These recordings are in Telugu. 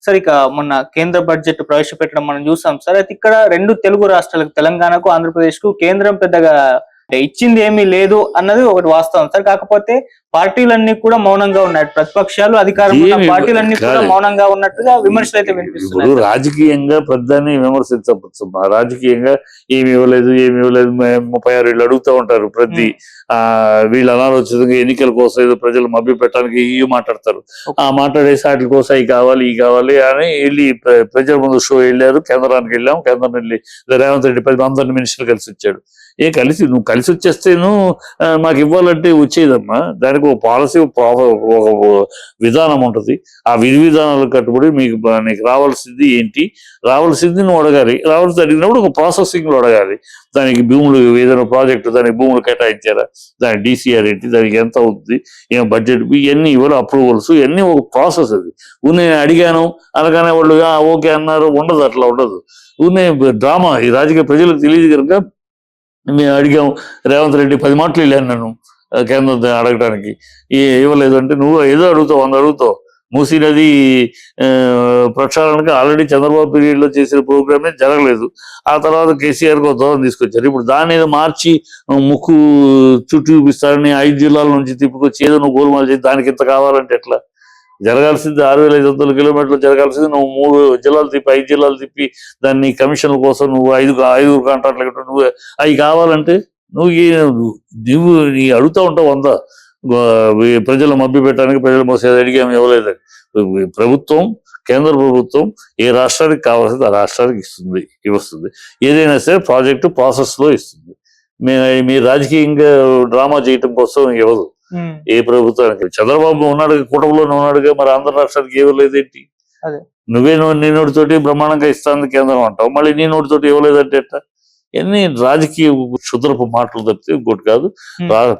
సార్ ఇక మొన్న కేంద్ర బడ్జెట్ ప్రవేశపెట్టడం మనం చూసాం సార్. అయితే ఇక్కడ 2 తెలుగు రాష్ట్రాలకు తెలంగాణకు, ఆంధ్రప్రదేశ్‌కు కేంద్రం పెద్దగా ఇచ్చింది ఏమీ లేదు అన్నది ఒకటి వాస్తవం సార్. కాకపోతే పార్టీలన్నీ కూడా మౌనంగా ఉన్నాయి. ప్రతిపక్షాలు, అధికారం ఉన్న పార్టీలన్నీ కూడా మౌనంగా ఉన్నట్టుగా విమర్శలు అయితే వినిపిస్తున్నాయి. ఇప్పుడు రాజకీయంగా ప్రధాని విమర్శించవచ్చు. రాజకీయంగా ఏమి ఇవ్వలేదు 36 ఏళ్ళు అడుగుతూ ఉంటారు. ప్రతి వీళ్ళు అనాలోచితంగా ఎన్నికల కోసం ఏదో ప్రజలు మభ్య పెట్టడానికి ఇవి మాట్లాడతారు. మాట్లాడేసి వాటి కోసం ఈ కావాలి అని వెళ్ళి ప్రజల ముందు షో వెళ్ళారు. కేంద్రానికి వెళ్ళాం. కేంద్రం వెళ్ళి రేవంత్ రెడ్డి 10 అందరిని మినిస్టర్లు కలిసి వచ్చాడు. నువ్వు కలిసి వచ్చేస్తే మాకు ఇవ్వాలంటే వచ్చేదమ్మా. దానికి ఒక పాలసీ, ఒక విధానం ఉంటుంది. ఆ విధానాలకు కట్టుబడి నీకు రావాల్సింది ఏంటి, రావాల్సింది నువ్వు అడగాలి. రావాల్సింది అడిగినప్పుడు ఒక ప్రాసెసింగ్ లో అడగాలి. దానికి భూములు, ఏదైనా ప్రాజెక్టు దానికి భూములు కేటాయించారా, దానికి DCR ఏంటి, దానికి ఎంత అవుతుంది, ఏం బడ్జెట్, ఇవన్నీ ఇవ్వాలి. అప్రూవల్స్ ఇవన్నీ ఒక ప్రాసెస్. అది నేను అడిగాను అనగానే వాళ్ళు ఓకే అన్నారు. ఉండదు, అట్లా ఉండదు. డ్రామా. ఈ రాజకీయ ప్రజలకు తెలియదు కనుక మేము అడిగాం. రేవంత్ రెడ్డి 10 మాటలు వెళ్ళాను నన్ను కేంద్రం అడగడానికి. ఇవ్వలేదు అంటే నువ్వు ఏదో అడుగుతావు, 100 అడుగుతావు. మూసీ నది ప్రక్షాళనకి ఆల్రెడీ చంద్రబాబు పీరియడ్ లో చేసిన ప్రోగ్రామే జరగలేదు. ఆ తర్వాత KCR కు దూరం తీసుకొచ్చారు. ఇప్పుడు దాన్ని ఏదో మార్చి ముక్కు చుట్టూ చూపిస్తారని 5 జిల్లాల నుంచి తిప్పుకొచ్చి ఏదో నువ్వు గోల్మాల్ చేసి దానికి ఇంత కావాలంటే ఎట్లా? జరగాల్సింది 6500 కిలోమీటర్లు జరగాల్సింది నువ్వు 3 జిల్లాలు తిప్పి 5 జిల్లాలు తిప్పి దాన్ని కమిషన్ల కోసం నువ్వు 5 కాంట్రాక్ట్లు నువ్వు అవి కావాలంటే నువ్వు అడుగుతూ ఉంటావు 100 ప్రజలు మభ్య పెట్టడానికి, ప్రజలు మోసేది అడిగాము ఇవ్వలేదని. ప్రభుత్వం, కేంద్ర ప్రభుత్వం ఏ రాష్ట్రానికి కావాల్సింది ఆ రాష్ట్రానికి ఇస్తుంది. ఏదైనా సరే ప్రాజెక్టు ప్రాసెస్ లో ఇస్తుంది. మీ రాజకీయంగా డ్రామా చేయటం కోసం ఇవ్వదు ఏ ప్రభుత్వానికి. చంద్రబాబు ఉన్నాడు, కూటమిలోనే ఉన్నాడుగా, మరి ఆంధ్ర రాష్ట్రానికి ఇవ్వలేదేంటి? నీ నోటితోటి బ్రహ్మాండంగా ఇస్తాను కేంద్రం అంటావు, మళ్ళీ నీ నోటితోటి ఇవ్వలేదంటే ఎట్లా? ఎన్ని రాజకీయ క్షుద్రపు మాటలు తప్పితే ఇంకోటి కాదు.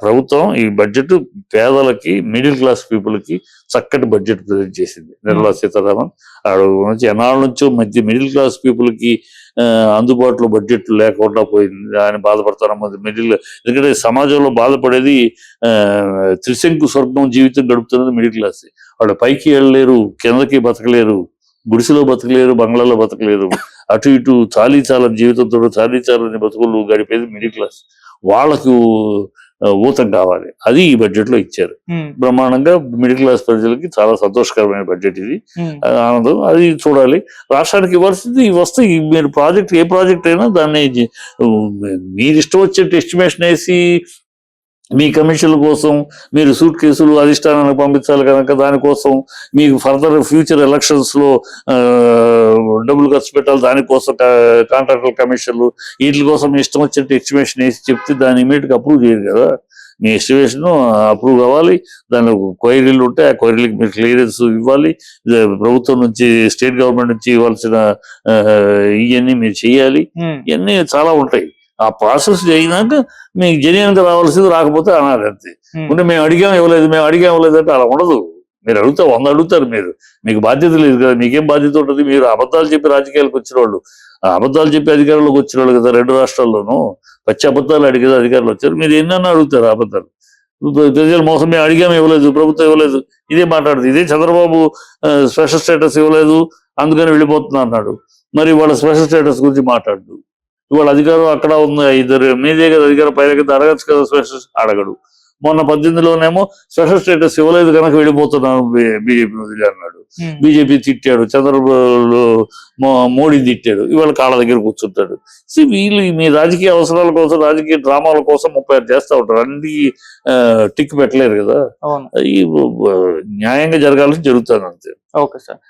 ప్రభుత్వం ఈ బడ్జెట్ పేదలకి, మిడిల్ క్లాస్ పీపుల్ కి చక్కటి బడ్జెట్ ప్రజెంట్ చేసింది నిర్మలా సీతారామన్. ఎన్నాళ్ళ నుంచో మిడిల్ క్లాస్ పీపుల్ కి అందుబాటులో బడ్జెట్ లేకుండా పోయింది అని బాధపడతారు. ఎందుకంటే సమాజంలో బాధపడేది త్రిశంకు స్వర్గం జీవితం గడుపుతున్నది మిడిల్ క్లాస్. వాళ్ళు పైకి వెళ్ళలేరు, కిందకి బతకలేరు, గుడిసెలో బతకలేరు, బంగ్లాలో బతకలేరు. అటు ఇటు చాలీచాలని జీవితంతో చాలీచాలని బతుకులు గడిపేది మిడిల్ క్లాస్. వాళ్ళకు ఊతం కావాలి. అది ఈ బడ్జెట్ లో ఇచ్చారు బ్రహ్మాండంగా. మిడిల్ క్లాస్ ప్రజలకి చాలా సంతోషకరమైన బడ్జెట్ ఇది. ఆనందం. అది చూడాలి. రాష్ట్రానికి ఇవ్వాల్సింది వస్తాయి. మీరు ఏ ప్రాజెక్ట్ అయినా దాన్ని మీరు ఇష్టం వచ్చే ఎస్టిమేషన్ వేసి మీ కమిషన్ల కోసం మీరు సూట్ కేసులు అధిష్టానానికి పంపించాలి కనుక దానికోసం మీకు ఫర్దర్ ఫ్యూచర్ ఎలక్షన్స్ లో డబ్బులు ఖర్చు పెట్టాలి. దానికోసం కాంట్రాక్టర్ కమిషన్లు వీటి కోసం మీ ఇష్టం వచ్చే ఎస్టిమేషన్ వేసి చెప్తే దాన్ని ఇమీడియట్ గా అప్రూవ్ చేయరు కదా. మీ ఎస్టిమేషన్ అప్రూవ్ కావాలి. దానిలో క్వైరీలు ఉంటాయి. ఆ క్వైరీలకు మీరు క్లియరెన్స్ ఇవ్వాలి. ప్రభుత్వం నుంచి, స్టేట్ గవర్నమెంట్ నుంచి ఇవ్వాల్సిన ఇవన్నీ మీరు చెయ్యాలి. ఇవన్నీ చాలా ఉంటాయి. ఆ ప్రాసెస్ అయినాక మీకు జెన్యూన్ గా రావాల్సింది రాకపోతే అనాలి అంతే. అంటే మేము అడిగాం ఇవ్వలేదు అంటే అలా ఉండదు. మీరు 100 అడుగుతారు. మీకు బాధ్యత లేదు కదా. మీకేం బాధ్యత ఉంటుంది? మీరు అబద్ధాలు చెప్పి రాజకీయాలకు వచ్చిన వాళ్ళు, అబద్ధాలు చెప్పి అధికారంలోకి వచ్చిన వాళ్ళు కదా. 2 రాష్ట్రాల్లోనూ పచ్చి అబద్ధాలు అడిగేది అధికారులు వచ్చారు. మీరు ఎన్నన్నా అడుగుతారు అబద్ధాలు. ప్రజలు మోసం, మేము అడిగాము ఇవ్వలేదు, ప్రభుత్వం ఇవ్వలేదు, ఇదే మాట్లాడుతుంది. ఇదే చంద్రబాబు స్పెషల్ స్టేటస్ ఇవ్వలేదు అందుకని వెళ్ళిపోతున్నా అన్నాడు. మరి వాళ్ళ స్పెషల్ స్టేటస్ గురించి మాట్లాడు. ఇవాళ అధికారం అక్కడ ఉంది, 2 మీదే కదా అధికారం, పైన కదా అడగచ్చు కదా. స్పెషల్ అడగడు. మొన్న 18లోనేమో స్పెషల్ స్టేటస్ ఇవ్వలేదు కనుక వెళ్ళిపోతున్నాను బీజేపీ వదిలే అన్నాడు. బీజేపీ తిట్టాడు, చంద్రబాబు మోడీ తిట్టాడు. ఇవాళ కాళ్ళ దగ్గర కూర్చుంటాడు. వీళ్ళు మీ రాజకీయ అవసరాల కోసం, రాజకీయ డ్రామాల కోసం 36 చేస్తూ ఉంటారు. అన్ని టిక్ పెట్టలేరు కదా. న్యాయంగా జరగాలని జరుగుతుంది అంతే. Okay sir.